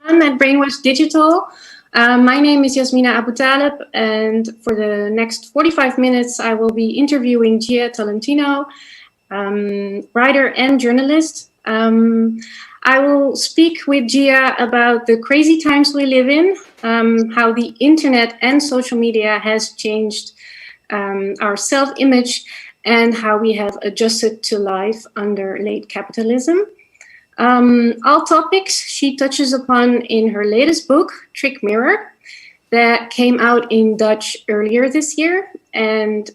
I'm at Brainwash Digital. My name is Yasmina Abu Talib, and for the next 45 minutes, I will be interviewing Gia Tolentino, writer and journalist. I will speak with Gia about the crazy times we live in, how the internet and social media has changed our self-image, and how we have adjusted to life under late capitalism. All topics she touches upon in her latest book, Trick Mirror, that came out in Dutch earlier this year. And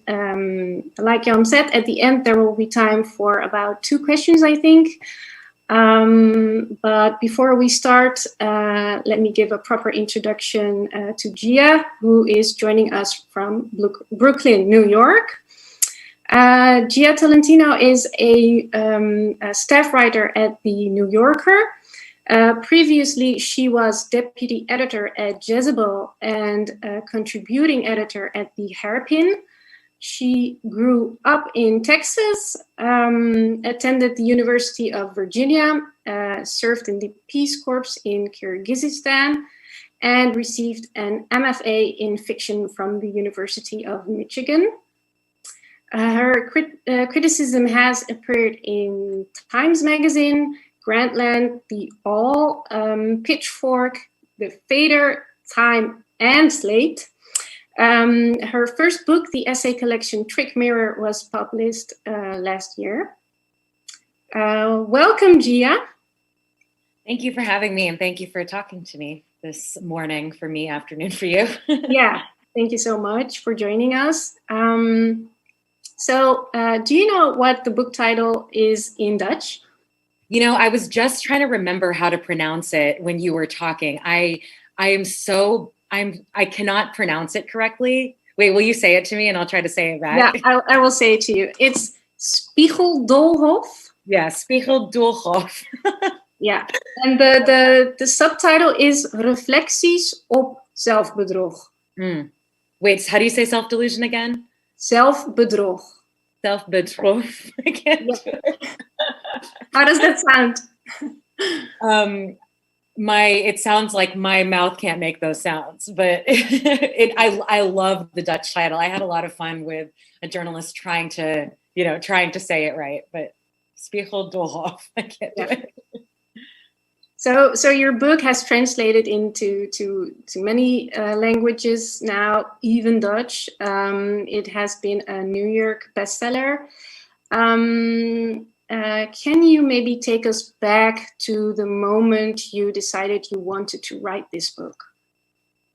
like Jan said, at the end, there will be time for about 2 questions, I think. But before we start, let me give a proper introduction to Gia, who is joining us from Brooklyn, New York. Gia Tolentino is a staff writer at the New Yorker. Previously, she was deputy editor at Jezebel and contributing editor at the Hairpin. She grew up in Texas, attended the University of Virginia, served in the Peace Corps in Kyrgyzstan, and received an MFA in fiction from the University of Michigan. Her criticism has appeared in Times Magazine, Grantland, The All, Pitchfork, The Fader, Time, and Slate. Her first book, the essay collection Trick Mirror, was published last year. Welcome, Gia. Thank you for having me, and thank you for talking to me this morning for me, afternoon for you. Yeah, thank you so much for joining us. So, do you know what the book title is in Dutch? You know, I was just trying to remember how to pronounce it when you were talking. I cannot pronounce it correctly. Wait, will you say it to me and I'll try to say it back? Yeah, I will say it to you. It's Spiegeldolhof. Yeah, Spiegeldolhof. Yeah, and the subtitle is Reflecties op zelfbedrog. Wait, how do you say self-delusion again? Zelfbedrog. Self-bedrog. I can't do it. How does that sound? It sounds like my mouth can't make those sounds, but I love the Dutch title. I had a lot of fun with a journalist trying to say it right, but Spiegeldolhof, I can't do it. So your book has translated into many languages now, even Dutch. It has been a New York bestseller. Can you maybe take us back to the moment you decided you wanted to write this book?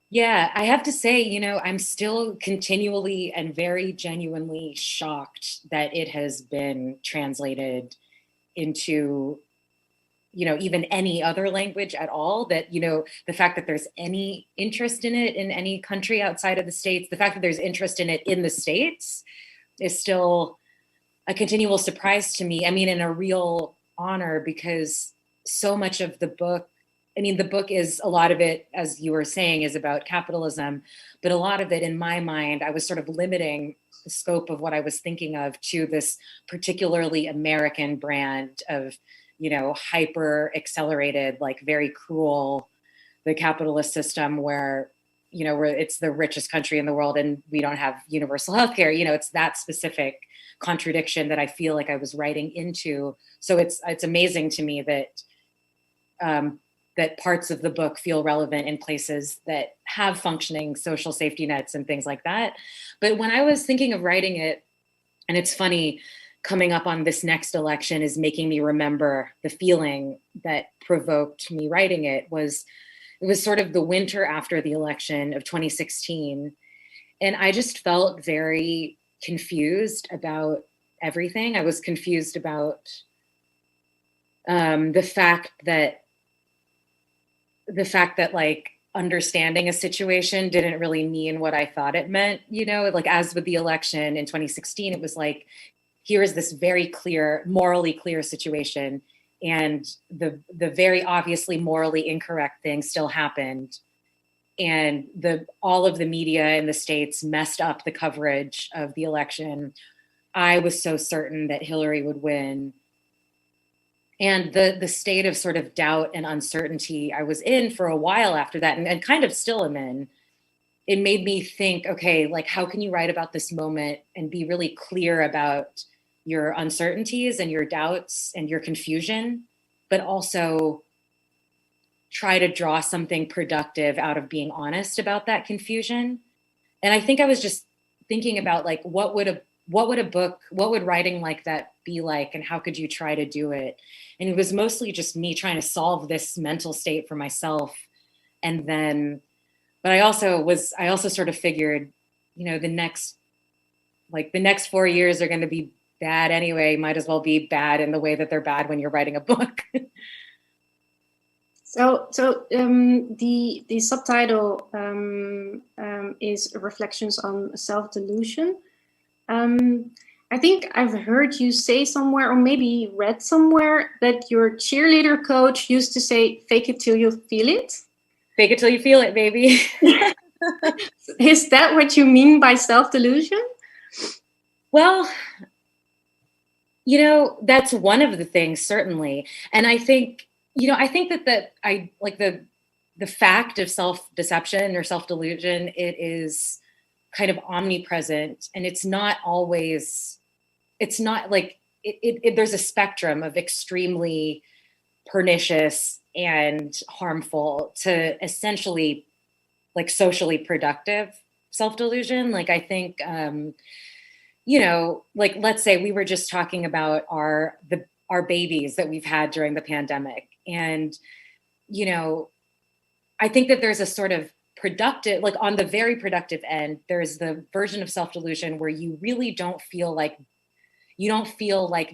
Yeah, I have to say, I'm still continually and very genuinely shocked that it has been translated into even any other language at all, that, the fact that there's any interest in it in any country outside of the States, the fact that there's interest in it in the States is still a continual surprise to me. I mean, and a real honor, because so much of the book, the book is, a lot of it, as you were saying, is about capitalism, but a lot of it, in my mind, I was sort of limiting the scope of what I was thinking of to this particularly American brand of hyper accelerated, like very cruel, the capitalist system where it's the richest country in the world and we don't have universal healthcare. It's that specific contradiction that I feel like I was writing into. So it's amazing to me that that parts of the book feel relevant in places that have functioning social safety nets and things like that. But when I was thinking of writing it, and it's funny, coming up on this next election is making me remember the feeling that provoked me writing it. It was sort of the winter after the election of 2016. And I just felt very confused about everything. I was confused about the fact that like understanding a situation didn't really mean what I thought it meant, like as with the election in 2016, it was like, here is this very clear, morally clear situation, and the very obviously morally incorrect thing still happened. And all of the media in the States messed up the coverage of the election. I was so certain that Hillary would win. And the state of sort of doubt and uncertainty I was in for a while after that, and kind of still am in, it made me think, okay, like how can you write about this moment and be really clear about your uncertainties and your doubts and your confusion, but also try to draw something productive out of being honest about that confusion. And I think I was just thinking about like what would writing like that be like, and how could you try to do it? And it was mostly just me trying to solve this mental state for myself. And then but I also sort of figured, you know, the next 4 years are going to be bad anyway, might as well be bad in the way that they're bad when you're writing a book. The subtitle is Reflections on Self-Delusion. I think I've heard you say somewhere, or maybe read somewhere, that your cheerleader coach used to say, "Fake it till you feel it." Fake it till you feel it, baby. Is that what you mean by self-delusion? Well, you know, that's one of the things, certainly. And I think, you know, I think that I like the fact of self-deception or self-delusion, it is kind of omnipresent, and it's not always, it's not like there's a spectrum of extremely pernicious and harmful to essentially like socially productive self-delusion. Like I think you know, like let's say we were just talking about our babies that we've had during the pandemic. And, you know, I think that there's a sort of productive, like on the very productive end, there's the version of self-delusion where you really don't feel like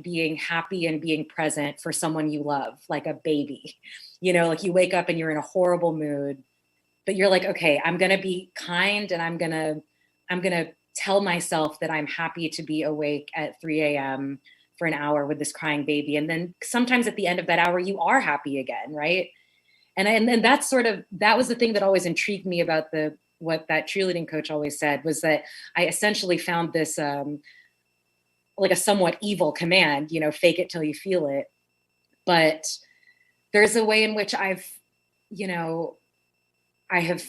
being happy and being present for someone you love, like a baby. You know, like you wake up and you're in a horrible mood, but you're like, okay, I'm going to be kind, and I'm going to tell myself that I'm happy to be awake at 3 a.m. for an hour with this crying baby. And then sometimes at the end of that hour, you are happy again, right? And that's sort of, that was the thing that always intrigued me about what that cheerleading coach always said, was that I essentially found this like a somewhat evil command, you know, fake it till you feel it. But there's a way in which you know, I have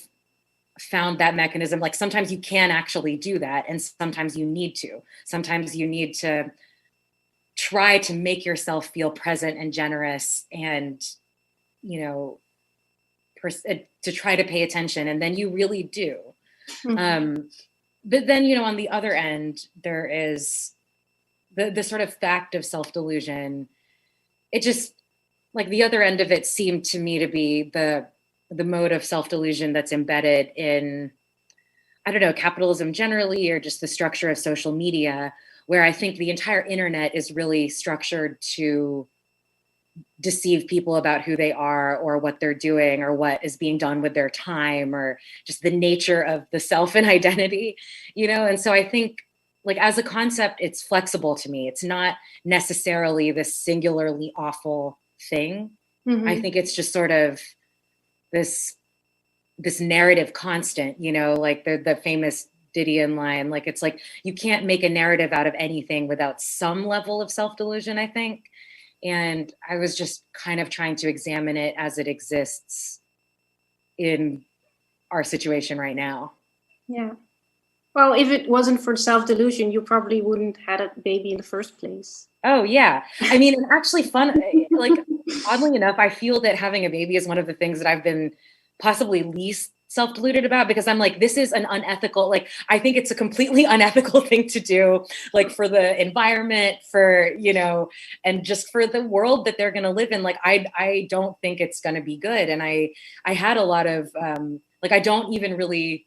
found that mechanism. Like sometimes you can actually do that, and sometimes you need to. Sometimes you need to try to make yourself feel present and generous, and, you know, to try to pay attention, and then you really do. Mm-hmm. But then, you know, on the other end, there is the sort of fact of self-delusion. It just, like the other end of it seemed to me to be the mode of self-delusion that's embedded in, I don't know, capitalism generally, or just the structure of social media, where I think the entire internet is really structured to deceive people about who they are, or what they're doing, or what is being done with their time, or just the nature of the self and identity, you know? And so I think, like, as a concept, it's flexible to me. It's not necessarily this singularly awful thing. Mm-hmm. I think it's just sort of this narrative constant, you know, like the famous Didion line, like it's like you can't make a narrative out of anything without some level of self-delusion, I think. And I was just kind of trying to examine it as it exists in our situation right now. Yeah. Well, if it wasn't for self-delusion, you probably wouldn't have a baby in the first place. Oh, yeah. I mean, and actually like, oddly enough, I feel that having a baby is one of the things that I've been possibly least self-deluded about, because I'm like, this is an unethical, like, I think it's a completely unethical thing to do, like for the environment, for, you know, and just for the world that they're going to live in. Like, I don't think it's going to be good. And I had a lot of, like, I think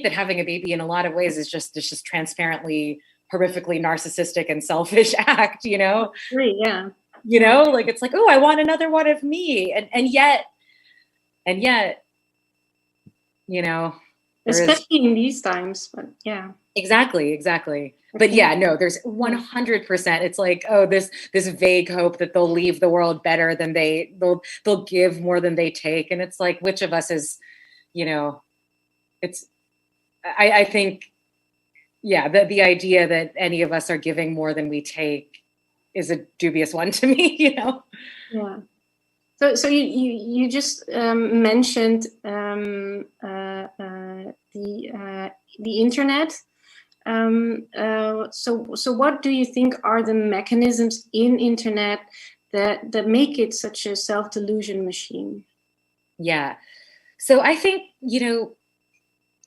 that having a baby in a lot of ways is just transparently, horrifically narcissistic and selfish act, you know? Yeah. You know, like, it's like, oh, I want another one of me. And yet, you know, especially in these times, but yeah. Exactly. Okay. But yeah, no, there's 100%. It's like, oh, this vague hope that they'll leave the world better than they'll give more than they take. And it's like, which of us is, you know, I think, yeah, the idea that any of us are giving more than we take is a dubious one to me, you know? Yeah. So you just mentioned the internet. So what do you think are the mechanisms in internet that make it such a self-delusion machine? Yeah. So I think, you know,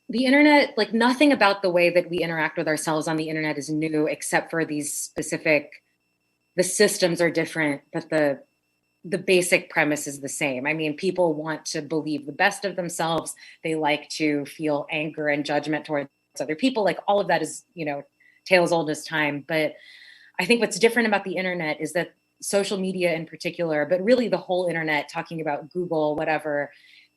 the internet, like nothing about the way that we interact with ourselves on the internet is new, except for these specific, the systems are different, but the basic premise is the same. I mean, people want to believe the best of themselves. They like to feel anger and judgment towards other people. Like all of that is, you know, tale as old as time. But I think what's different about the internet is that social media in particular, but really the whole internet, talking about Google, whatever,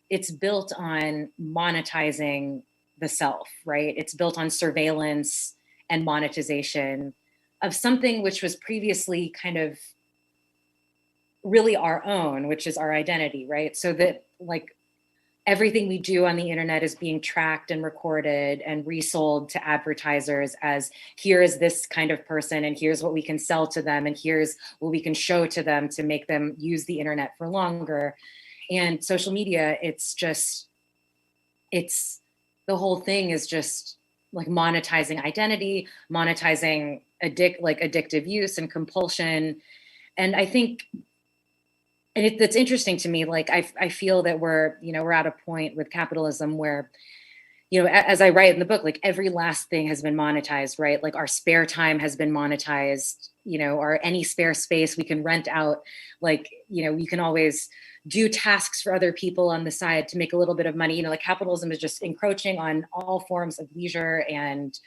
it's built on monetizing the self, right? It's built on surveillance and monetization of something which was previously kind of really our own, which is our identity, right? So that like everything we do on the internet is being tracked and recorded and resold to advertisers as here is this kind of person and here's what we can sell to them and here's what we can show to them to make them use the internet for longer. And social media, it's the whole thing is just like monetizing identity, monetizing addictive use and compulsion. And I think and that's interesting to me. Like I feel that we're at a point with capitalism where, you know, as I write in the book, like every last thing has been monetized, right? Like our spare time has been monetized, you know, or any spare space we can rent out. Like, you know, we can always do tasks for other people on the side to make a little bit of money. You know, like capitalism is just encroaching on all forms of leisure, and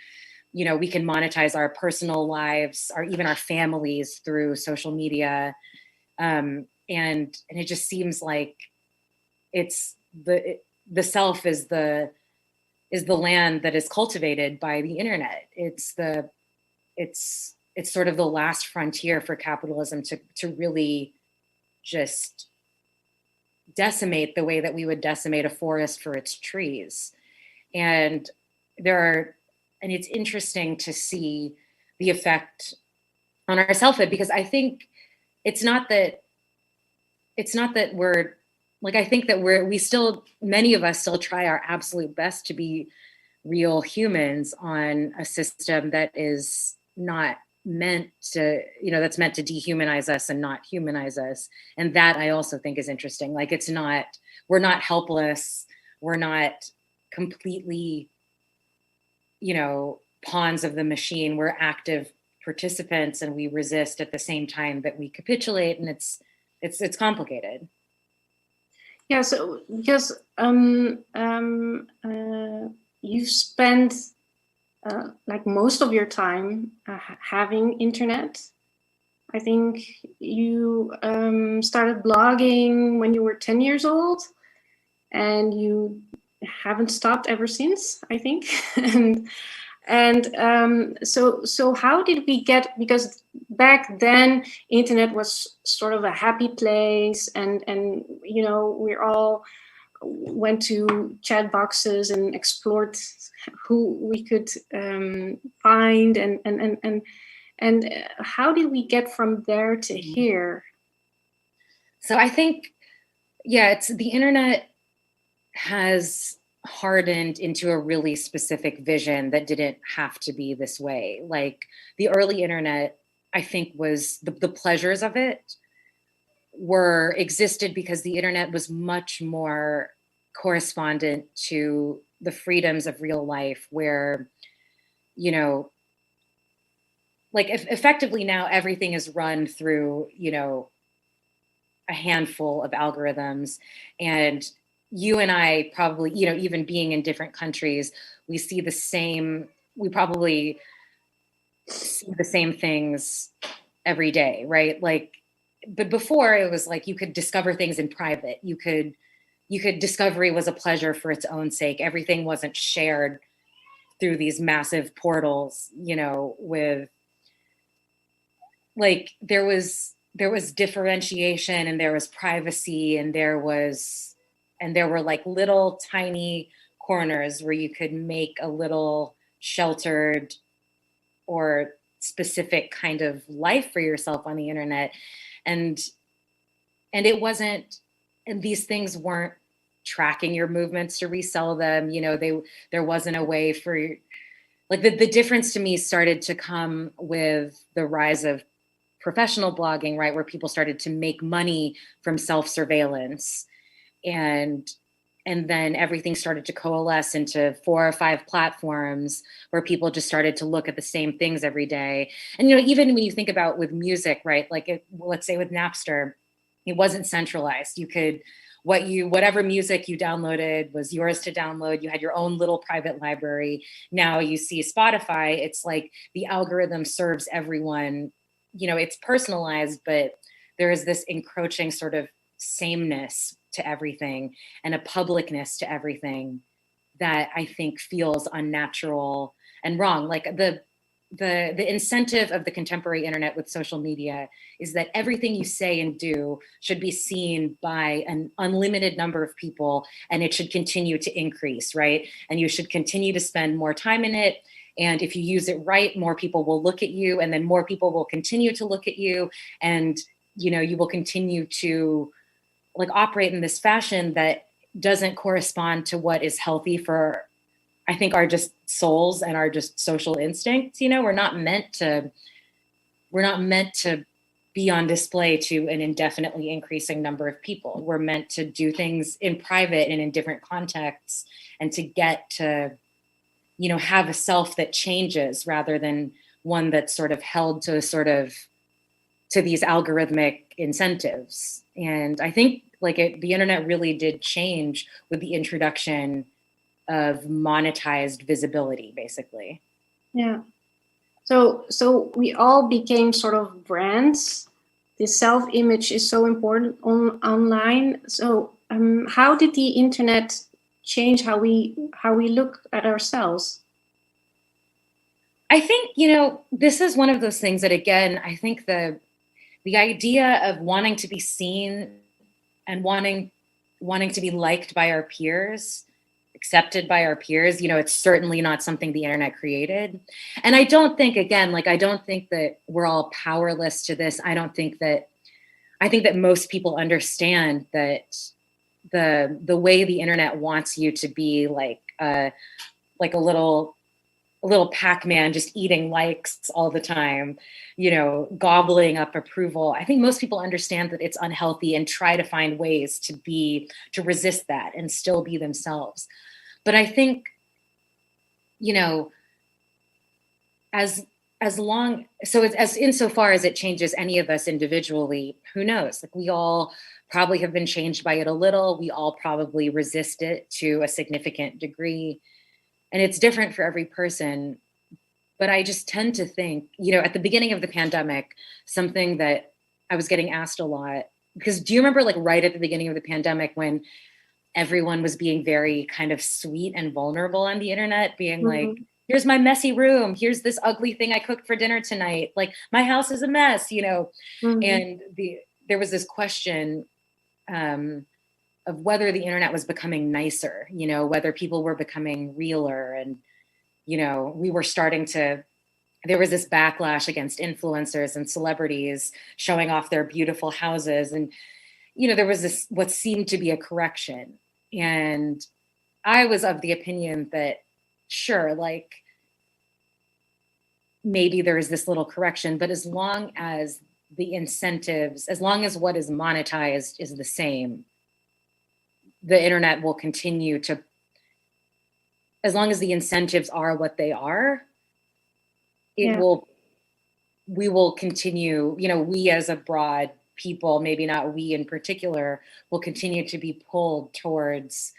you know, we can monetize our personal lives, or even our families through social media. And it just seems like it's the self is the land that is cultivated by the internet. It's sort of the last frontier for capitalism to really just decimate the way that we would decimate a forest for its trees. And there are and it's interesting to see the effect on our selfhood, because I think it's not that we're like, I think that we still, many of us still try our absolute best to be real humans on a system that is not meant to, you know, that's meant to dehumanize us and not humanize us. And that I also think is interesting. Like it's not, we're not helpless. We're not completely, you know, pawns of the machine. We're active participants and we resist at the same time that we capitulate. And it's complicated. Yeah, so because you spend like most of your time having internet. I think you started blogging when you were 10 years old, and you haven't stopped ever since, I think. So how did we get, because back then internet was sort of a happy place, and you know, we all went to chat boxes and explored who we could find, and how did we get from there to here? So I think, yeah, it's the internet has hardened into a really specific vision that didn't have to be this way. Like the early internet, I think was the pleasures of it were existed because the internet was much more correspondent to the freedoms of real life, where, you know, like effectively now everything is run through, you know, a handful of algorithms. And you and I probably, you know, even being in different countries, we see the same, we probably see the same things every day, right? Like, but before it was like you could discover things in private. You could discovery was a pleasure for its own sake. Everything wasn't shared through these massive portals, you know, with like there was differentiation and there was privacy and there were like little tiny corners where you could make a little sheltered or specific kind of life for yourself on the internet. And it wasn't, and these things weren't tracking your movements to resell them. There wasn't a way for, like, the difference to me started to come with the rise of professional blogging, right? Where people started to make money from self-surveillance. And then everything started to coalesce into 4 or 5 platforms where people just started to look at the same things every day. And, even when you think about with music, right? Like, let's say with Napster, it wasn't centralized. You could, whatever music you downloaded was yours to download. You had your own little private library. Now you see Spotify, it's like the algorithm serves everyone. It's personalized, but there is this encroaching sort of sameness to everything and a publicness to everything that I think feels unnatural and wrong. Like, the incentive of the contemporary internet with social media is that everything you say and do should be seen by an unlimited number of people, and it should continue to increase, right? And you should continue to spend more time in it. And if you use it right, more people will look at you, and then more people will continue to look at you. And, you will continue to, like, operate in this fashion that doesn't correspond to what is healthy for, I think, our just souls and our just social instincts. We're not meant to be on display to an indefinitely increasing number of people. We're meant to do things in private and in different contexts, and to get to, have a self that changes rather than one that's sort of held to these algorithmic incentives. And I think, like, the internet really did change with the introduction of monetized visibility, basically. Yeah. So we all became sort of brands. The self-image is so important online. So how did the internet change how we look at ourselves? I think, this is one of those things that, again, I think the idea of wanting to be seen and wanting to be liked by our peers, accepted by our peers, it's certainly not something the internet created. And I don't think, again, like, I don't think that we're all powerless to this. I think that most people understand that the way the internet wants you to be like a little Pac-Man just eating likes all the time, gobbling up approval. I think most people understand that it's unhealthy and try to find ways to resist that and still be themselves. But I think, as insofar as it changes any of us individually, who knows? Like, we all probably have been changed by it a little. We all probably resist it to a significant degree. And it's different for every person. But I just tend to think, at the beginning of the pandemic, something that I was getting asked a lot, because do you remember, like, right at the beginning of the pandemic when everyone was being very kind of sweet and vulnerable on the internet, being like, here's my messy room, here's this ugly thing I cooked for dinner tonight, like, my house is a mess, And there was this question of whether the internet was becoming nicer, whether people were becoming realer, and, we were starting to, there was this backlash against influencers and celebrities showing off their beautiful houses. And, there was this, what seemed to be a correction. And I was of the opinion that, sure, like, maybe there is this little correction, but as long as the incentives, as long as what is monetized is the same, the internet will continue to, as long as the incentives are what they are, we will continue, we as a broad people, maybe not we in particular, will continue to be pulled towards,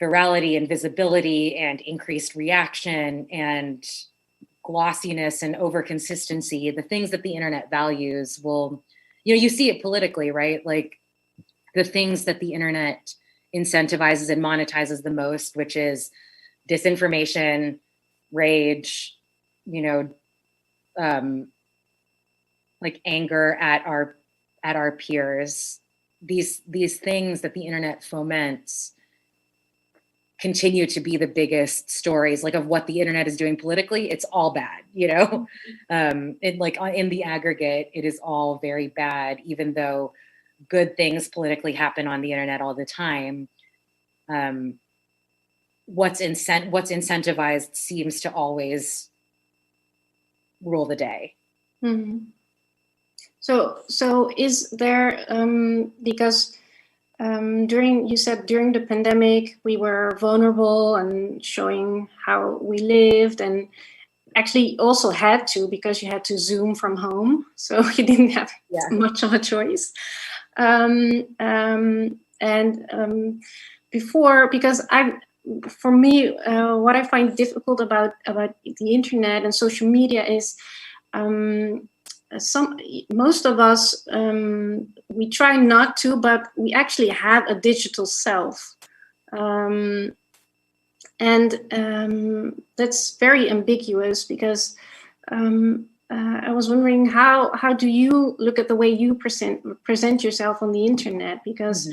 virality and visibility and increased reaction and glossiness and over consistency. The things that the internet values will, you see it politically, right? Like, the things that the internet incentivizes and monetizes the most, which is disinformation, rage, like anger at our peers. These things that the internet foments continue to be the biggest stories, like of what the internet is doing politically. It's all bad, you know. It like in the aggregate, it is all very bad, even though good things politically happen on the internet all the time. What's incentivized seems to always rule the day. Mm-hmm. So is there because you said during the pandemic we were vulnerable and showing how we lived, and actually also had to, because you had to Zoom from home, so you didn't have much of a choice. Before, because for me, what I find difficult about the internet and social media is most of us, we try not to, but we actually have a digital self. That's very ambiguous, because I was wondering how do you look at the way you present yourself on the internet? Because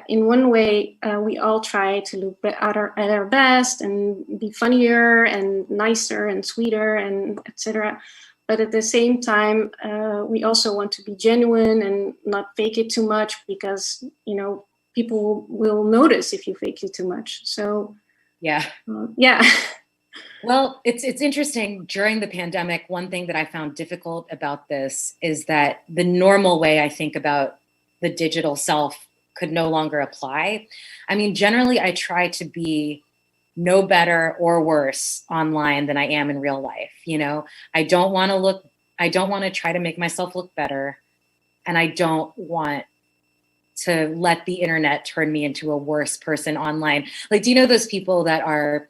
in one way, we all try to look at our best and be funnier and nicer and sweeter and etc. But at the same time, we also want to be genuine and not fake it too much, because people will notice if you fake it too much. So yeah. Well, it's interesting. During the pandemic, one thing that I found difficult about this is that the normal way I think about the digital self could no longer apply. I mean, generally, I try to be no better or worse online than I am in real life. I don't want to try to make myself look better. And I don't want to let the internet turn me into a worse person online. Like, do you know those people that are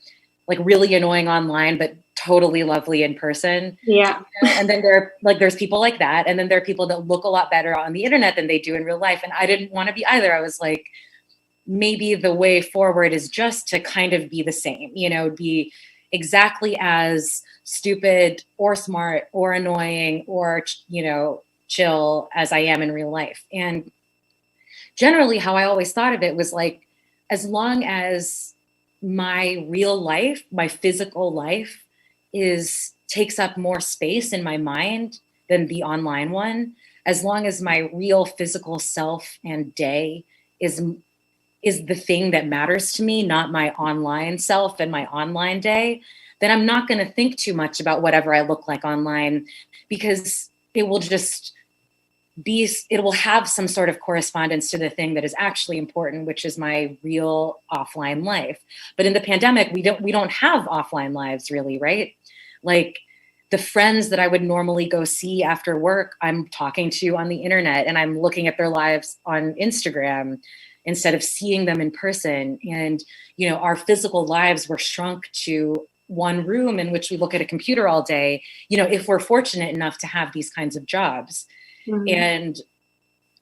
like really annoying online, but totally lovely in person? Yeah. And then there's people like that. And then there are people that look a lot better on the internet than they do in real life. And I didn't want to be either. I was like, maybe the way forward is just to kind of be the same, be exactly as stupid or smart or annoying or, chill as I am in real life. And generally how I always thought of it was like, as long as my real life, my physical life takes up more space in my mind than the online one, as long as my real physical self and day is the thing that matters to me, not my online self and my online day, then I'm not going to think too much about whatever I look like online, because it will just it will have some sort of correspondence to the thing that is actually important, which is my real offline life. But in the pandemic, we don't have offline lives really, right? Like the friends that I would normally go see after work, I'm talking to on the internet and I'm looking at their lives on Instagram instead of seeing them in person. And, our physical lives were shrunk to one room in which we look at a computer all day, if we're fortunate enough to have these kinds of jobs. Mm-hmm.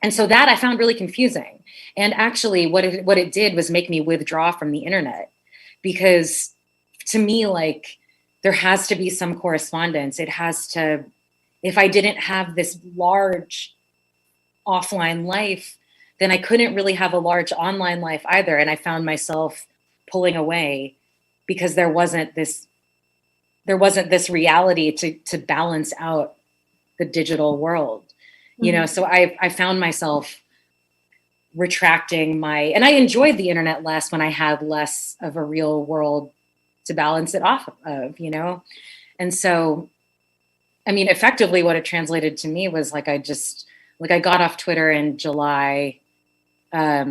And so that I found really confusing. And actually what it did was make me withdraw from the internet, because to me, like, there has to be some correspondence. It has to, if I didn't have this large offline life, then I couldn't really have a large online life either. And I found myself pulling away because there wasn't this reality to balance out the digital world. So I found myself retracting and I enjoyed the internet less when I had less of a real world to balance it off of, And so, I mean, effectively what it translated to me was like, I got off Twitter in July. I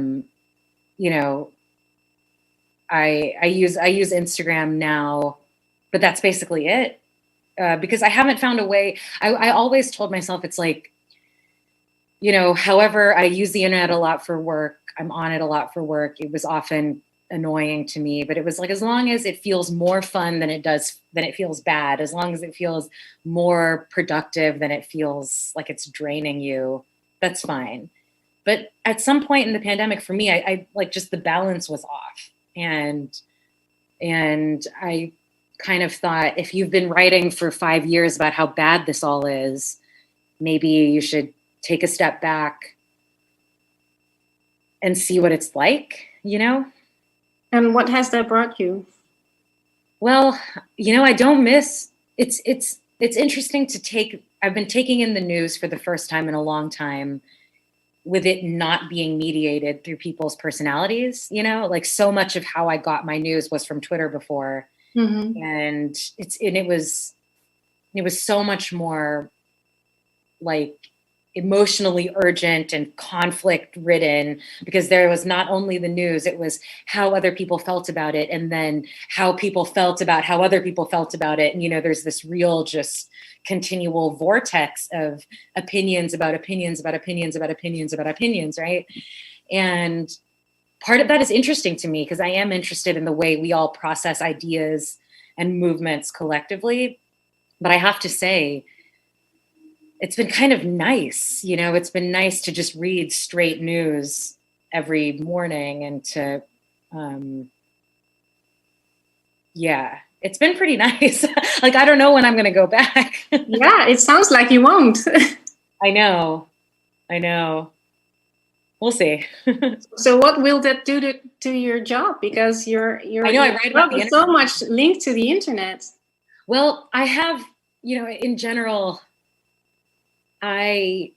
use Instagram now, but that's basically it. Because I haven't found a way. I always told myself it's like, however, I use the internet a lot for work. I'm on it a lot for work. It was often annoying to me, but it was like, as long as it feels more fun than it feels bad, as long as it feels more productive than it feels like it's draining you, that's fine. But at some point in the pandemic, for me, I like just the balance was off. And I kind of thought, if you've been writing for 5 years about how bad this all is, maybe you should take a step back and see what it's like, And what has that brought you? Well, I don't miss, it's interesting to I've been taking in the news for the first time in a long time, with it not being mediated through people's personalities, like so much of how I got my news was from Twitter before. Mm-hmm. And it was so much more like emotionally urgent and conflict ridden, because there was not only the news, it was how other people felt about it, and then how people felt about how other people felt about it. And there's this real just continual vortex of opinions about opinions about opinions about opinions about opinions, right? And part of that is interesting to me, because I am interested in the way we all process ideas and movements collectively. But I have to say, it's been kind of nice, it's been nice to just read straight news every morning, and to, it's been pretty nice. Like, I don't know when I'm going to go back. Yeah, it sounds like you won't. I know. We'll see. So what will that do to your job? Because your I know, I write about the is so much linked to the internet. Well, I have, in general, I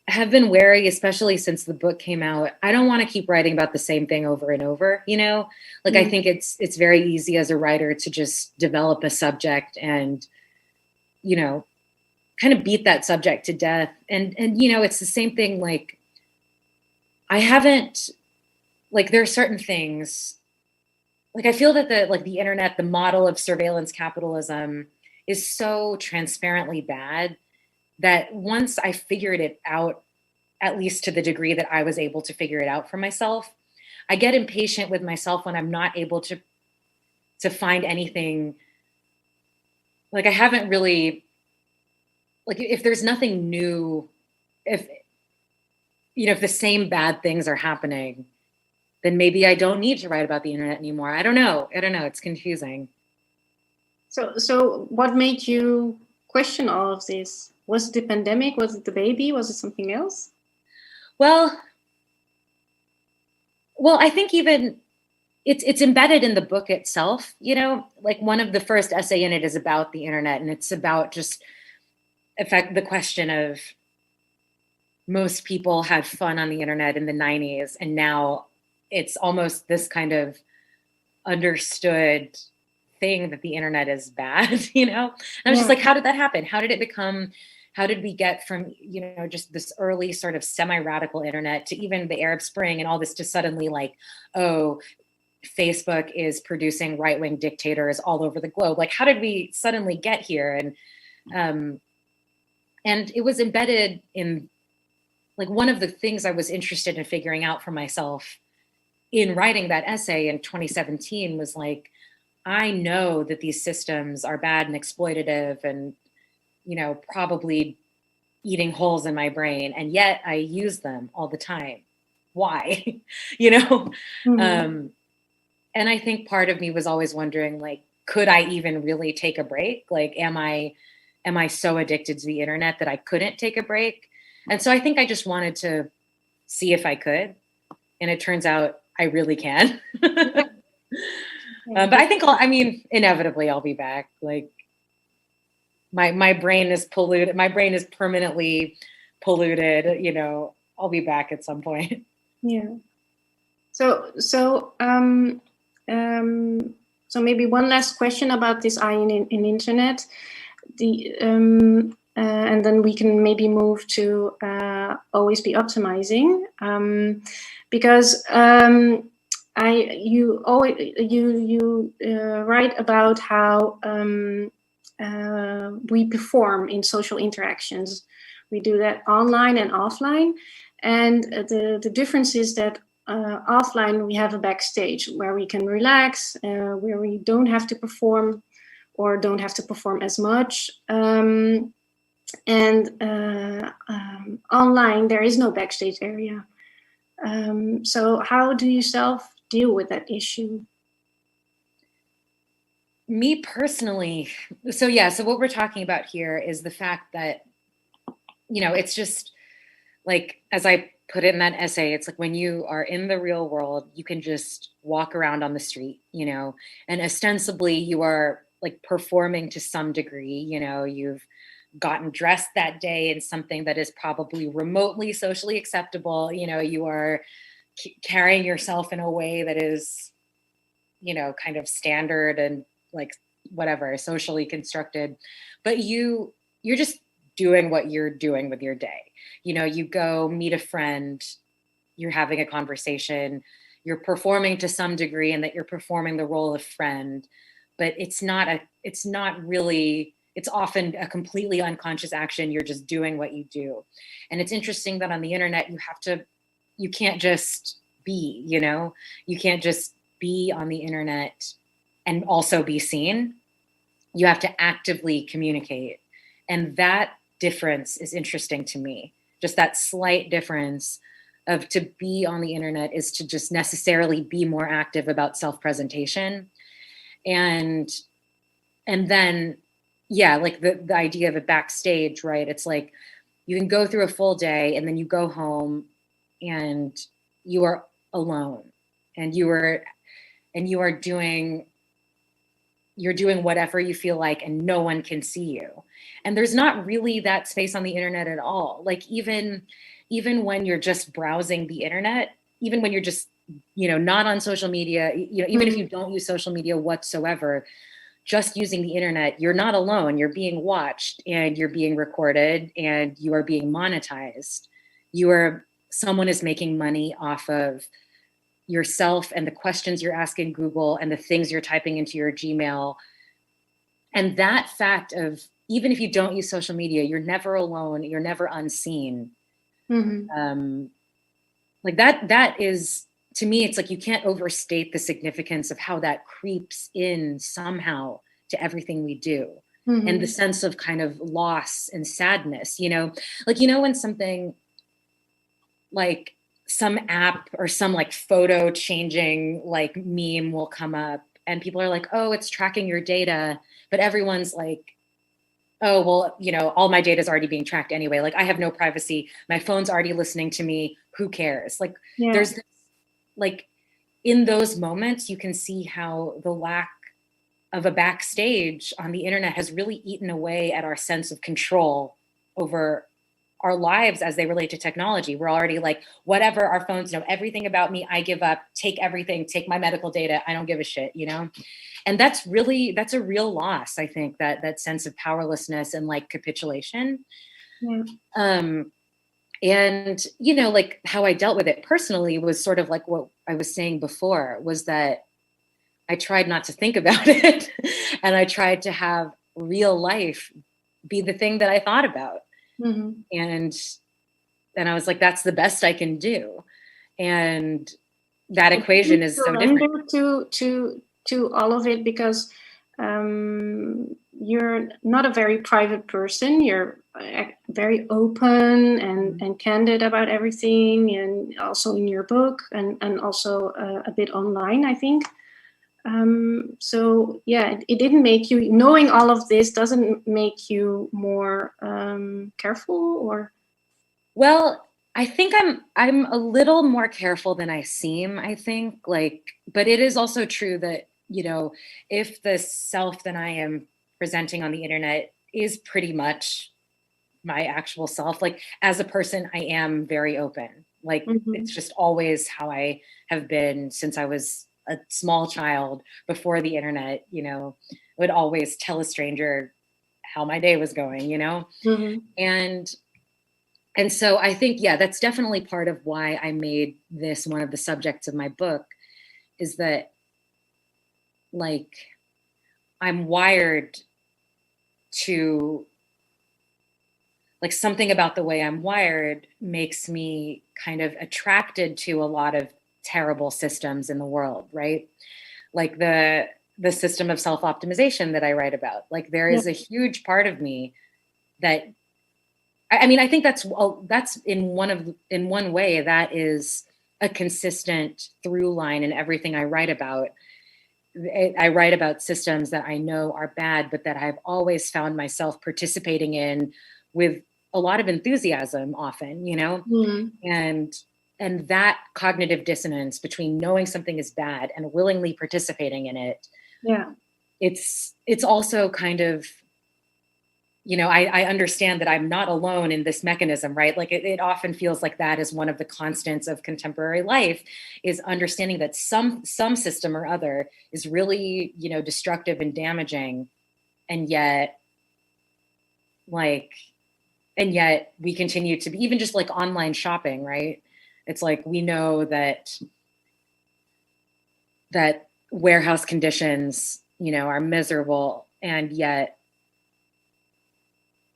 have been wary, especially since the book came out. I don't want to keep writing about the same thing over and over, like, I think it's very easy as a writer to just develop a subject and, kind of beat that subject to death. And, it's the same thing. Like, I haven't, like, there are certain things, like, I feel that the internet, the model of surveillance capitalism is so transparently bad that once I figured it out, at least to the degree that I was able to figure it out for myself, I get impatient with myself when I'm not able to find anything. Like, I haven't really, like, if there's nothing new, if the same bad things are happening, then maybe I don't need to write about the internet anymore. I don't know. It's confusing. So what made you question all of this? Was it the pandemic? Was it the baby? Was it something else? Well, I think even it's embedded in the book itself, like one of the first essay in it is about the internet, and it's about just, in fact, the question of most people had fun on the internet in the 90s, and now it's almost this kind of understood thing that the internet is bad, And I was just like, how did that happen? How did we get from, just this early sort of semi-radical internet to even the Arab Spring and all this to suddenly like, oh, Facebook is producing right-wing dictators all over the globe. Like, how did we suddenly get here? And it was embedded in, like, one of the things I was interested in figuring out for myself in writing that essay in 2017 was like, I know that these systems are bad and exploitative and, probably eating holes in my brain. And yet I use them all the time. Why? Mm-hmm. And I think part of me was always wondering, like, could I even really take a break? Like, am I so addicted to the internet that I couldn't take a break? And so I think I just wanted to see if I could. And it turns out I really can. But I think inevitably I'll be back. Like, my brain is polluted. My brain is permanently polluted. I'll be back at some point. Yeah. So maybe one last question about this eye in internet. And then we can maybe move to always be optimizing, because you write about how we perform in social interactions. We do that online and offline, and the difference is that offline we have a backstage where we can relax, where we don't have to perform or don't have to perform as much. And online there is no backstage area. So how do you deal with that issue? Me personally, so what we're talking about here is the fact that, it's just like, as I put it in that essay, it's like when you are in the real world, you can just walk around on the street, you know, and ostensibly you are like performing to some degree, you know, you've gotten dressed that day in something that is probably remotely socially acceptable, you know, you are carrying yourself in a way that is, you know, kind of standard and like whatever, socially constructed, but you're just doing what you're doing with your day. You know, you go meet a friend, you're having a conversation, you're performing to some degree and that you're performing the role of friend, but it's not really, it's often a completely unconscious action. You're just doing what you do. And it's interesting that on the internet, you can't just be, you know, you can't just be on the internet and also be seen. You have to actively communicate. And that difference is interesting to me. Just that slight difference of to be on the internet is to just necessarily be more active about self-presentation. And then, yeah, like the idea of it backstage, right? It's like you can go through a full day and then you go home and you are alone and you're doing whatever you feel like and no one can see you. And there's not really that space on the internet at all. Like even when you're just browsing the internet, even when you're just, you know, not on social media, you know, even if you don't use social media whatsoever, just using the internet, you're not alone. You're being watched and you're being recorded and you are being monetized. Someone is making money off of yourself and the questions you're asking Google and the things you're typing into your Gmail. And that fact of, even if you don't use social media, you're never alone, you're never unseen. Like that is, to me, it's like you can't overstate the significance of how that creeps in somehow to everything we do. And the sense of kind of loss and sadness, you know, like, you know, when something like some app or some like photo changing like meme will come up and people are like, oh, it's tracking your data. But everyone's like, oh, well, you know, all my data is already being tracked anyway. Like I have no privacy. My phone's already listening to me. Who cares? Like there's this, like in those moments, you can see how the lack of a backstage on the internet has really eaten away at our sense of control over our lives as they relate to technology. We're already like, whatever, our phones know everything about me. I give up, take everything, take my medical data. I don't give a shit, you know? And that's a real loss. I think that sense of powerlessness and like capitulation. And, you know, like how I dealt with it personally was sort of like what I was saying before, was that I tried not to think about it. And I tried to have real life be the thing that I thought about. And I was like, that's the best I can do. And that equation is so different. To all of it, because you're not a very private person. You're very open and candid about everything, and also in your book and also a bit online, I think. So yeah, it didn't make you, knowing all of this doesn't make you more careful, or? Well, I think I'm a little more careful than I seem, I think, like, but it is also true that, you know, if the self that I am presenting on the internet is pretty much my actual self, like as a person, I am very open. Like it's just always how I have been since I was a small child before the internet, you know, would always tell a stranger how my day was going, you know? And so I think, yeah, that's definitely part of why I made this one of the subjects of my book, is that like I'm wired to, like, something about the way I'm wired makes me kind of attracted to a lot of terrible systems in the world, right? Like the system of self-optimization that I write about. Like there is a huge part of me that, I mean, I think that's in one way that is a consistent through line in everything I write about. I write about systems that I know are bad, but that I've always found myself participating in with a lot of enthusiasm often, you know, Mm. and that cognitive dissonance between knowing something is bad and willingly participating in it, Yeah. it's also kind of, you know, I understand that I'm not alone in this mechanism, right? Like it often feels like that is one of the constants of contemporary life, is understanding that some system or other is really, you know, destructive and damaging, and yet like and yet we continue to be, even just like online shopping, right? It's like we know that warehouse conditions, you know, are miserable, and yet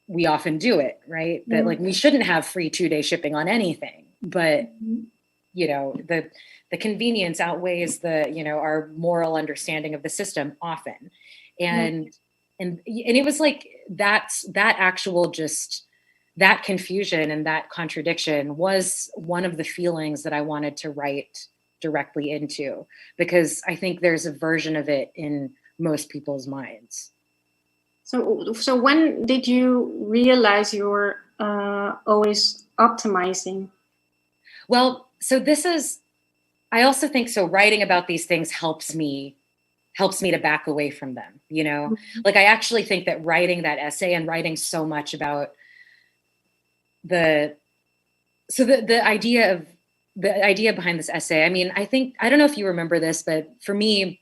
we often do it, right? That like we shouldn't have free 2-day shipping on anything, but Mhm. you know, the convenience outweighs the, you know, our moral understanding of the system often. Yeah. And it was like that actual just that confusion and that contradiction was one of the feelings that I wanted to write directly into, because I think there's a version of it in most people's minds. So when did you realize you were always optimizing? Well, so this is, I also think so writing about these things helps me to back away from them, you know? Mhm. Like I actually think that writing that essay and writing so much about the the idea behind this essay. I mean, I think, I don't know if you remember this, but for me,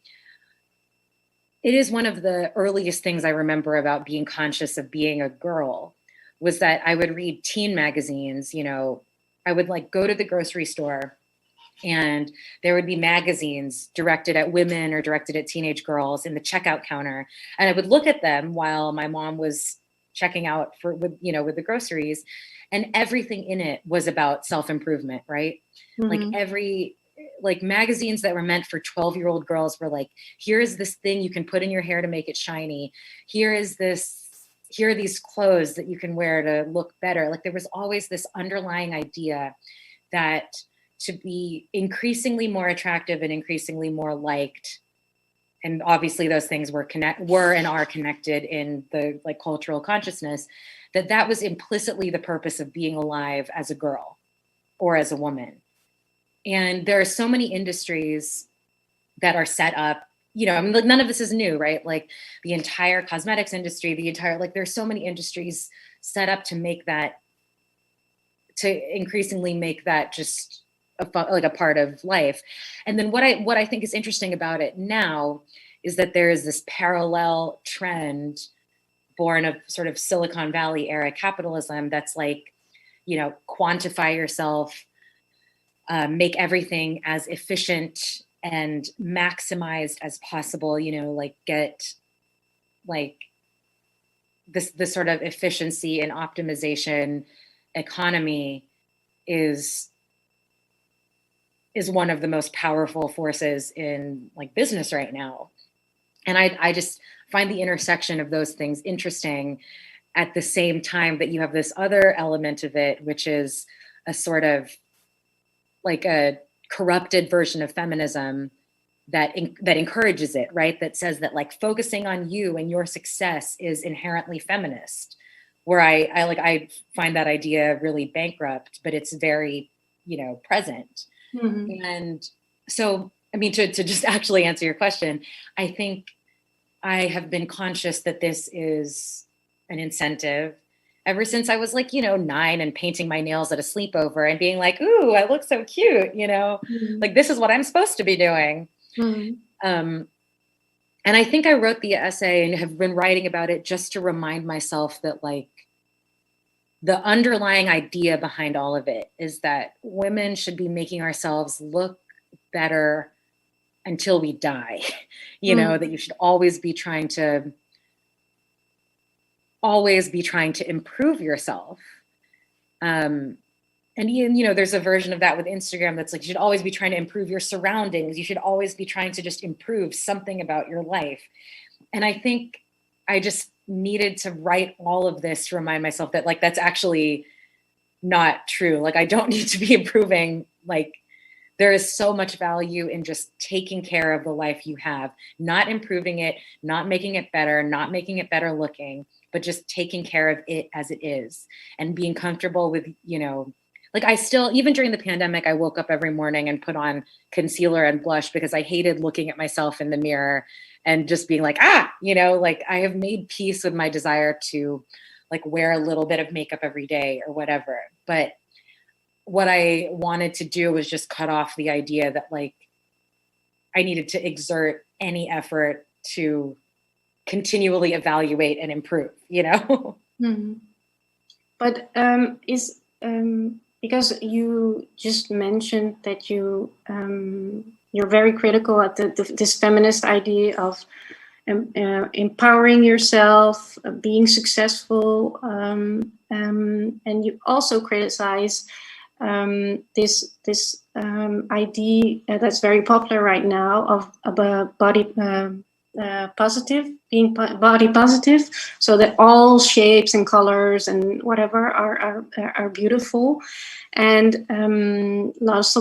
it is one of the earliest things I remember about being conscious of being a girl, was that I would read teen magazines, you know, I would like go to the grocery store and there would be magazines directed at women or directed at teenage girls in the checkout counter, and I would look at them while my mom was checking out for with, you know, with the groceries, and everything in it was about self-improvement, right? Like Mhm. every, like magazines that were meant for 12-year-old girls were like, here's this thing you can put in your hair to make it shiny, here is this, here are these clothes that you can wear to look better. Like there was always this underlying idea that to be increasingly more attractive and increasingly more liked, and obviously those things were and are connected in the like cultural consciousness, that that was implicitly the purpose of being alive as a girl or as a woman. And there are so many industries that are set up, you know, I mean, like none of this is new, right? Like the entire cosmetics industry, the entire, like there's so many industries set up to make that, to increasingly make that just like a part of life. And then what I think is interesting about it now is that there is this parallel trend born of sort of Silicon Valley era capitalism that's like, you know, quantify yourself, make everything as efficient and maximized as possible, you know, like get like this sort of efficiency and optimization economy is is one of the most powerful forces in like business right now. And I just find the intersection of those things interesting, at the same time that you have this other element of it, which is a sort of like a corrupted version of feminism that encourages it, right? That says that like focusing on you and your success is inherently feminist. Where I find that idea really bankrupt, but it's very, you know, present. Mhm. And so, I mean, to just actually answer your question, I think I have been conscious that this is an incentive ever since I was like, you know, 9 and painting my nails at a sleepover and being like, ooh, I look so cute, you know, Mhm. like this is what I'm supposed to be doing. Mhm. Um, and I think I wrote the essay and have been writing about it just to remind myself that like the underlying idea behind all of it is that women should be making ourselves look better until we die. You know, Mhm. that you should always be trying to improve yourself. Um, and you know, there's a version of that with Instagram that's like, you should always be trying to improve your surroundings. You should always be trying to just improve something about your life. And I think I just needed to write all of this to remind myself that like, that's actually not true. Like, I don't need to be improving like there is so much value in just taking care of the life you have, not improving it, not making it better looking, but just taking care of it as it is and being comfortable with, like I still, even during the pandemic, I woke up every morning and put on concealer and blush because I hated looking at myself in the mirror and just being like, like I have made peace with my desire to like wear a little bit of makeup every day or whatever. But what I wanted to do was just cut off the idea that like I needed to exert any effort to continually evaluate and improve, Mm-hmm. But is because you just mentioned that you're very critical at this feminist idea of empowering yourself, being successful, and you also criticize this idea that's very popular right now of body positive, being body positive, so that all shapes and colors and whatever are beautiful, and lots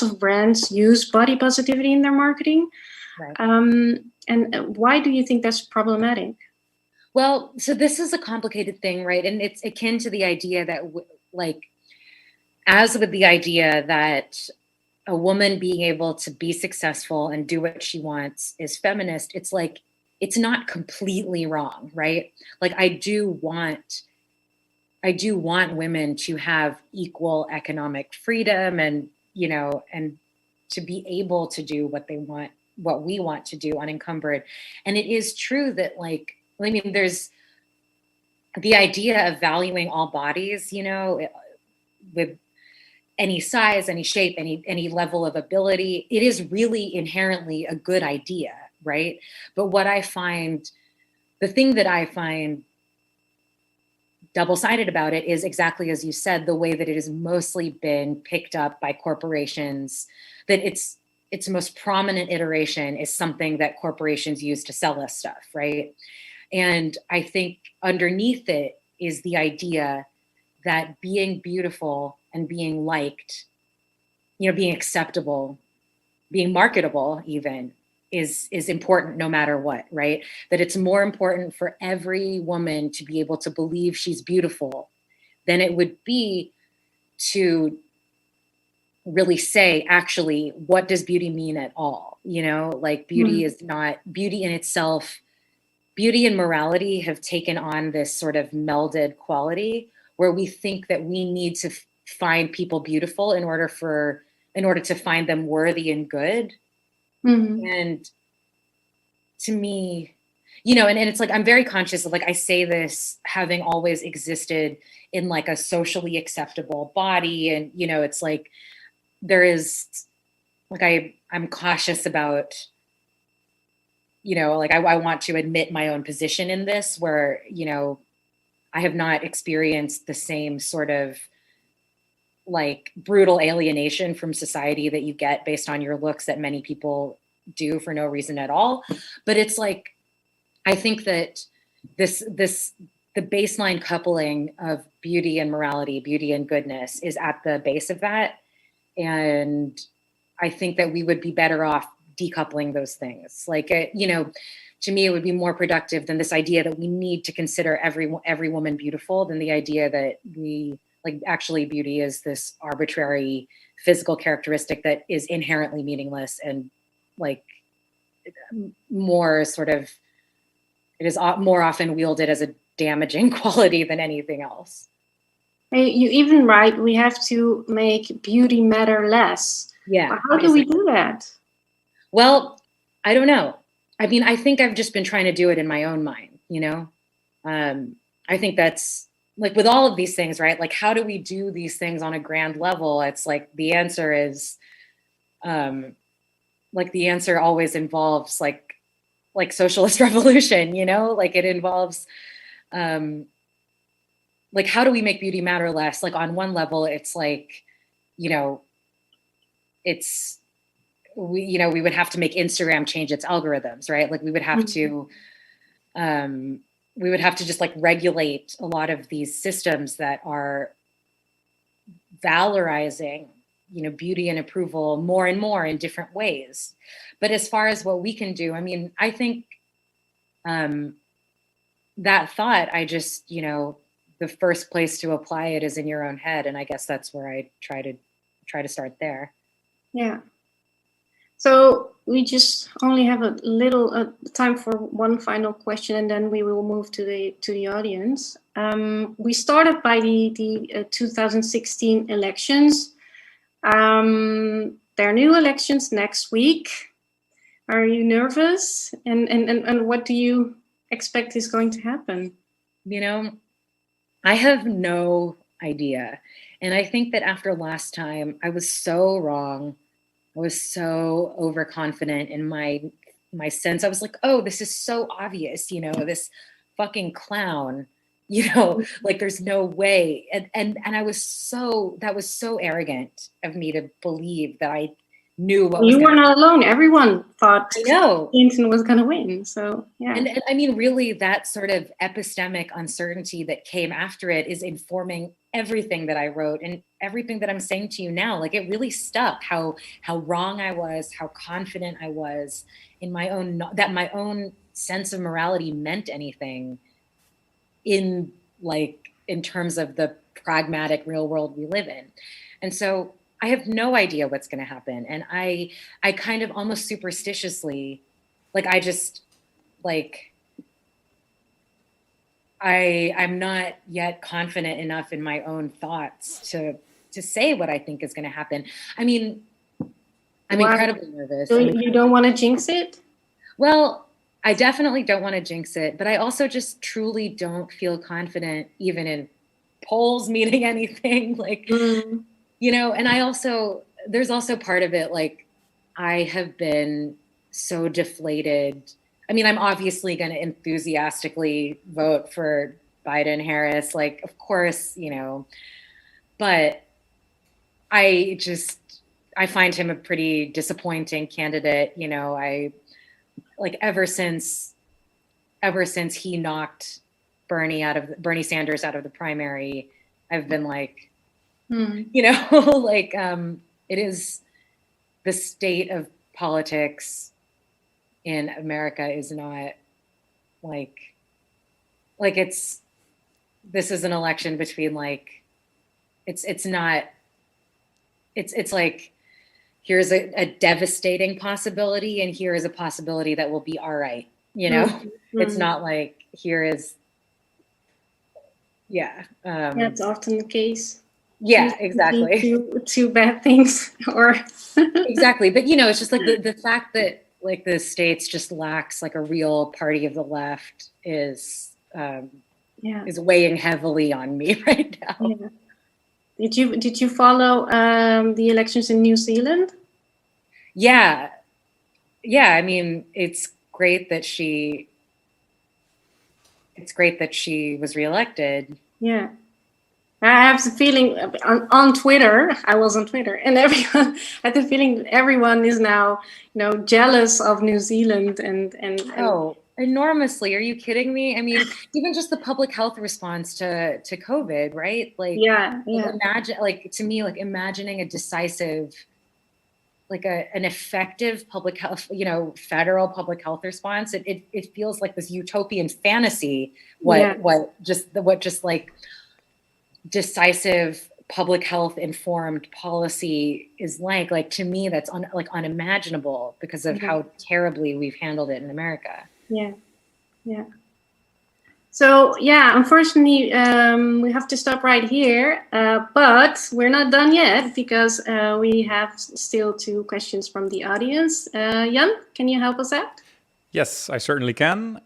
of brands use body positivity in their marketing. Right. And why do you think that's problematic? Well, so this is a complicated thing, right? And it's akin to the idea that like, as with the idea that a woman being able to be successful and do what she wants is feminist, it's like, it's not completely wrong, right? Like I do want women to have equal economic freedom and, and to be able to do what they want, what we want to do unencumbered. And it is true that like, I mean, there's the idea of valuing all bodies, with any size, any shape, any level of ability. It is really inherently a good idea, right? But the thing that I find double-sided about it is exactly as you said, the way that it has mostly been picked up by corporations, that its most prominent iteration is something that corporations use to sell us stuff, right? And I think underneath it is the idea that being beautiful and being liked, being acceptable, being marketable even is important no matter what, right? That it's more important for every woman to be able to believe she's beautiful than it would be to really say, actually, what does beauty mean at all? Like beauty is not beauty in itself. Beauty and morality have taken on this sort of melded quality where we think that we need to find people beautiful in order to find them worthy and good. Mm-hmm. And to me, and it's like, I'm very conscious of like, I say this having always existed in like a socially acceptable body. And, it's like, there is like, I'm cautious about, like I want to admit my own position in this where, I have not experienced the same sort of like brutal alienation from society that you get based on your looks that many people do for no reason at all. But it's like, I think that the baseline coupling of beauty and morality, beauty and goodness is at the base of that. And I think that we would be better off decoupling those things. Like, to me, it would be more productive than this idea that we need to consider every woman beautiful than the idea that we like actually beauty is this arbitrary physical characteristic that is inherently meaningless and like more sort of, it is more often wielded as a damaging quality than anything else. Hey, you even write we have to make beauty matter less. Yeah. How do we do that? Well, I don't know. I mean, I think I've just been trying to do it in my own mind, I think that's like with all of these things, right? Like, how do we do these things on a grand level? It's like the answer is, like the answer always involves like socialist revolution, like it involves, like, how do we make beauty matter less? Like on one level, it's like, it's, we would have to make Instagram change its algorithms, right? Like we would have to, just like regulate a lot of these systems that are valorizing beauty and approval more and more in different ways. But as far as what we can do, I mean, I think that thought, I just, the first place to apply it is in your own head. And I guess that's where I try to start there. Yeah. So we just only have a little time for one final question, and then we will move to the audience. We started by the 2016 elections. There are new elections next week. Are you nervous? And what do you expect is going to happen? I have no idea. And I think that after last time, I was so wrong. I was so overconfident in my sense. I was like, oh, this is so obvious, this fucking clown, like there's no way. And I was that was so arrogant of me to believe that I knew what you were not alone. Everyone thought Clinton was going to win. So yeah. And I mean, really, that sort of epistemic uncertainty that came after it is informing everything that I wrote and everything that I'm saying to you now. Like, it really stuck how wrong I was, how confident I was in my own sense of morality meant anything in terms of the pragmatic real world we live in. And so I have no idea what's going to happen. And I kind of almost superstitiously, I'm not yet confident enough in my own thoughts to say what I think is going to happen. I mean, I'm incredibly nervous. You don't want to jinx it? Well, I definitely don't want to jinx it, but I also just truly don't feel confident even in polls meaning anything. And there's also part of it, I have been so deflated. I mean, I'm obviously going to enthusiastically vote for Biden Harris, of course, but I find him a pretty disappointing candidate. Ever since he knocked Bernie Sanders out of the primary, I've been it is the state of politics in America is not this is an election between it's like here's a devastating possibility and here is a possibility that will be all right. It's not here is. Yeah. That's often the case. Yeah, exactly. Two bad things or exactly. But it's just the fact that the States just lacks a real party of the left is weighing heavily on me right now. Yeah. Did you follow the elections in New Zealand? Yeah. I mean, it's great that she was reelected. Yeah. I have the feeling on Twitter, I was on Twitter, and everyone had the feeling that everyone is now, jealous of New Zealand and oh, enormously. Are you kidding me? I mean, even just the public health response to COVID, right? Imagine, to me, imagining a decisive, an effective public health, federal public health response. It feels like this utopian fantasy. Decisive public health informed policy is to me that's unimaginable because of how terribly we've handled it in America. Yeah. So unfortunately we have to stop right here, but we're not done yet because we have still 2 questions from the audience. Jan, can you help us out? Yes, I certainly can.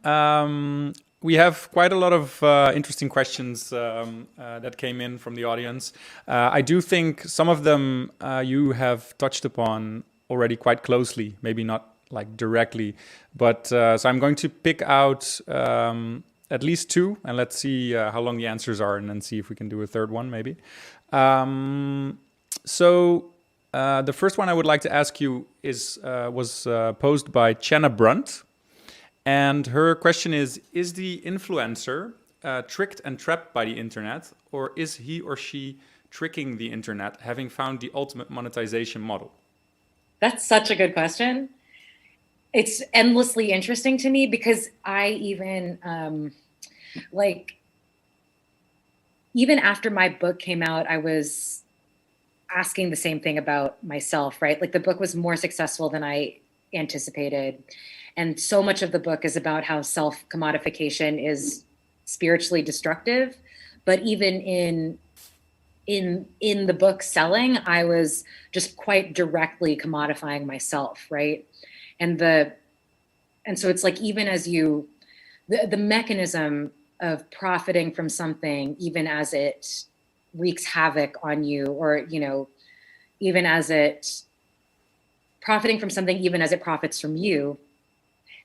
We have quite a lot of interesting questions that came in from the audience. I do think some of them you have touched upon already quite closely, maybe not directly, but so I'm going to pick out at least 2 and let's see how long the answers are and then see if we can do a third one maybe. So the first one I would like to ask you was posed by Chenna Brunt. And her question is the influencer tricked and trapped by the internet, or is he or she tricking the internet, having found the ultimate monetization model? That's such a good question. It's endlessly interesting to me because I even even after my book came out, I was asking the same thing about myself, right? Like the book was more successful than I anticipated. And so much of the book is about how self-commodification is spiritually destructive. But even in the book selling, I was just quite directly commodifying myself, right? And so it's like, even as the mechanism of profiting from something, even as it wreaks havoc on you, or, even as it profiting from something, even as it profits from you,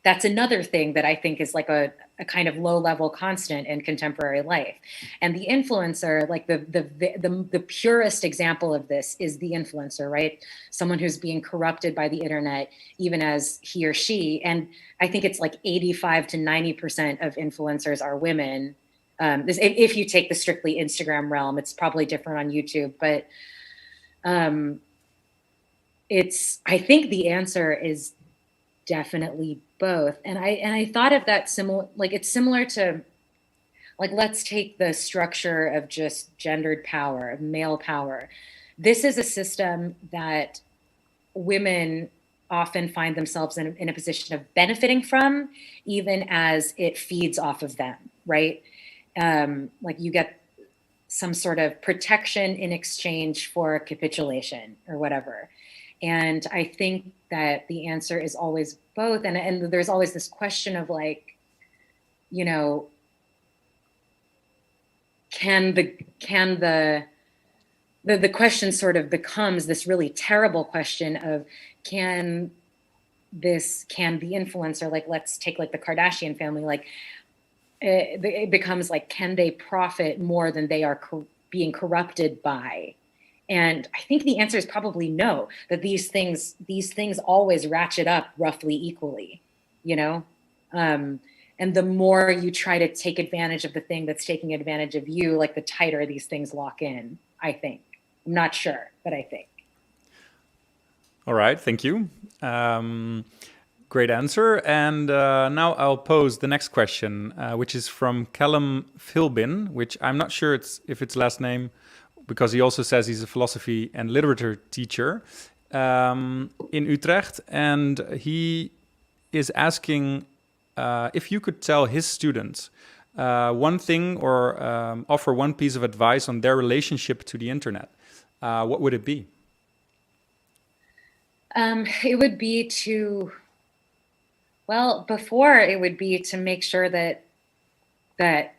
that's another thing that I think is like a kind of low level constant in contemporary life. And the influencer, like the purest example of this is the influencer, right? Someone who's being corrupted by the internet, even as he or she, and I think it's like 85 to 90% of influencers are women. If you take the strictly Instagram realm, it's probably different on YouTube, but I think the answer is definitely both. And I thought of that similar, like it's similar to, like, let's take the structure of just gendered power, of male power. This is a system that women often find themselves in a position of benefiting from, even as it feeds off of them, right? Like you get some sort of protection in exchange for capitulation or whatever. And I think that the answer is always both. And there's always this question of like, can the question sort of becomes this really terrible question of can the influencer, like let's take like the Kardashian family, like it becomes like, can they profit more than they are being corrupted by? And I think the answer is probably no, that these things always ratchet up roughly equally, and the more you try to take advantage of the thing that's taking advantage of you, like the tighter these things lock in, I think. I'm not sure, but I think. All right, thank you. Great answer. And now I'll pose the next question, which is from Callum Philbin, which I'm not sure if it's last name, because he also says he's a philosophy and literature teacher in Utrecht. And he is asking if you could tell his students one thing or offer one piece of advice on their relationship to the internet, what would it be? It would be before it would be to make sure that there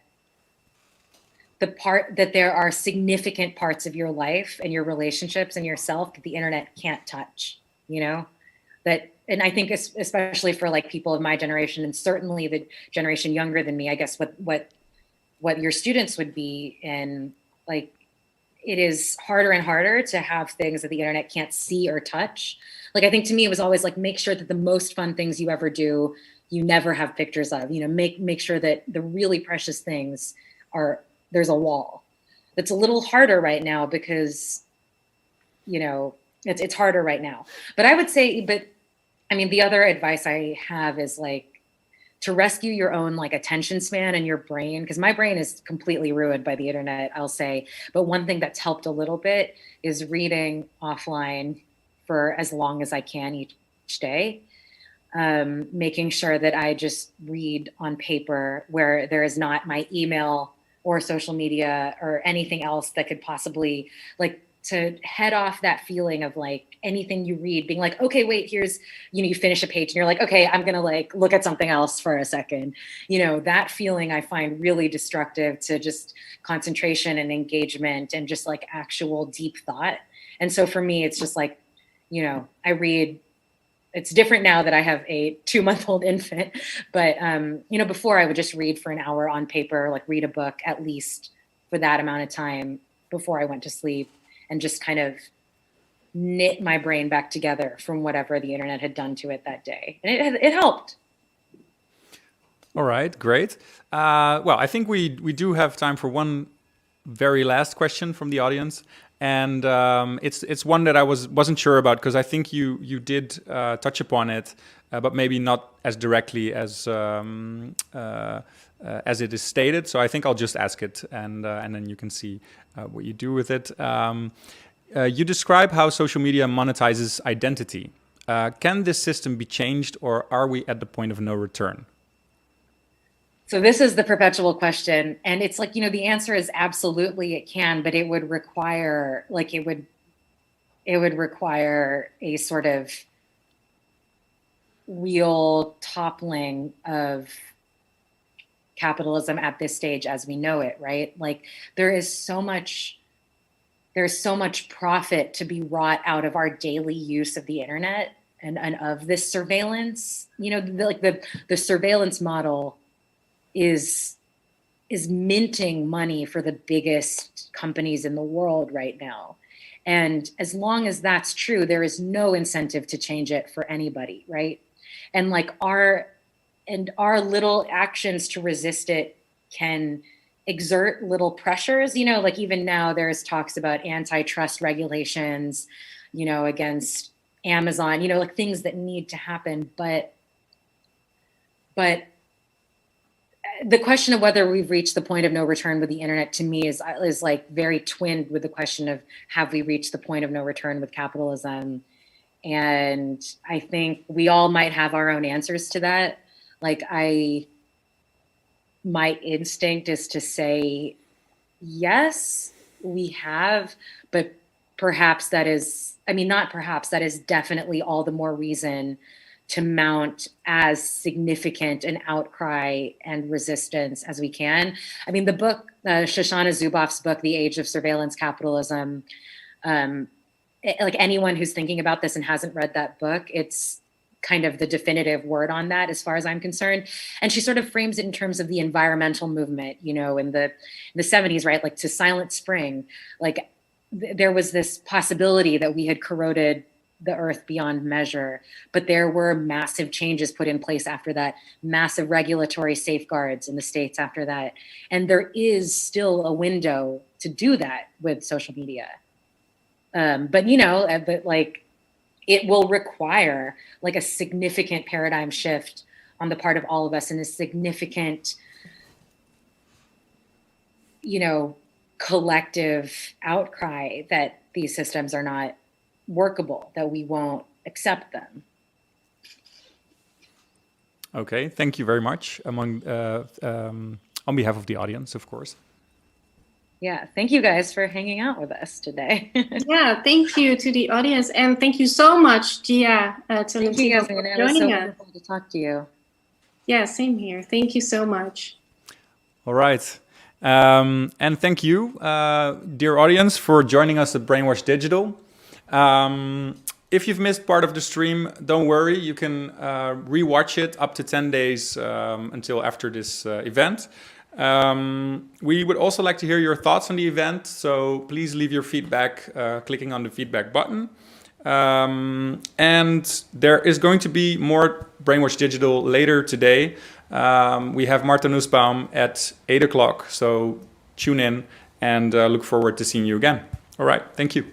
are significant parts of your life and your relationships and yourself that the internet can't touch, and I think especially for like people of my generation, and certainly the generation younger than me, I guess what your students would be, and like, it is harder and harder to have things that the internet can't see or touch. Like, I think to me, it was always like, make sure that the most fun things you ever do, you never have pictures of, make sure that the really precious things there's a wall. That's a little harder right now because, it's harder right now. But I would say, the other advice I have is like to rescue your own like attention span and your brain, because my brain is completely ruined by the internet, I'll say. But one thing that's helped a little bit is reading offline for as long as I can each day. Making sure that I just read on paper where there is not my email or social media or anything else that could possibly, like, to head off that feeling of like anything you read being like, okay, wait, here's, you finish a page and you're like, okay, I'm going to like look at something else for a second. That feeling I find really destructive to just concentration and engagement and just like actual deep thought. And so for me, it's just like, I read. It's different now that I have a 2-month-old infant, but before I would just read for an hour on paper, like read a book at least for that amount of time before I went to sleep, and just kind of knit my brain back together from whatever the internet had done to it that day. And it helped. All right, great. Well, I think we do have time for one very last question from the audience, and it's one that I wasn't sure about, because I think you did touch upon it, but maybe not as directly as it is stated. So I think I'll just ask it, and then you can see what you do with it. You describe how social media monetizes identity. Can this system be changed, or are we at the point of no return? So this is the perpetual question. And it's like, the answer is absolutely it can, but it would require, it would require a sort of real toppling of capitalism at this stage as we know it, right? Like there's so much profit to be wrought out of our daily use of the internet and of this surveillance. The surveillance model is minting money for the biggest companies in the world right now. And as long as that's true, there is no incentive to change it for anybody, right? And like our little actions to resist it can exert little pressures, like even now there's talks about antitrust regulations, against Amazon, like things that need to happen. But the question of whether we've reached the point of no return with the internet, to me, is like very twinned with the question of, have we reached the point of no return with capitalism? And I think we all might have our own answers to that. Like my instinct is to say, yes, we have, but perhaps that is, that is definitely all the more reason to mount as significant an outcry and resistance as we can. The book, Shoshana Zuboff's book, The Age of Surveillance Capitalism, like anyone who's thinking about this and hasn't read that book, it's kind of the definitive word on that as far as I'm concerned. And she sort of frames it in terms of the environmental movement, in the 70s, right? Like to Silent Spring, like there was this possibility that we had corroded the earth beyond measure, but there were massive changes put in place after that, massive regulatory safeguards in the States after that. And there is still a window to do that with social media. But like it will require like a significant paradigm shift on the part of all of us, and a significant, collective outcry that these systems are not workable, that we won't accept them. Okay, thank you very much. On behalf of the audience, of course. Yeah, thank you guys for hanging out with us today. Yeah, thank you to the audience, and thank you so much, Gia, Tolentino, for joining us. It was so wonderful to talk to you. Yeah, same here. Thank you so much. All right. And thank you, dear audience, for joining us at Brainwash Digital. If you've missed part of the stream, don't worry. You can rewatch it up to 10 days until after this event. We would also like to hear your thoughts on the event, so please leave your feedback clicking on the feedback button. And there is going to be more Brainwash Digital later today. We have Marta Nussbaum at 8 o'clock, so tune in and look forward to seeing you again. All right, thank you.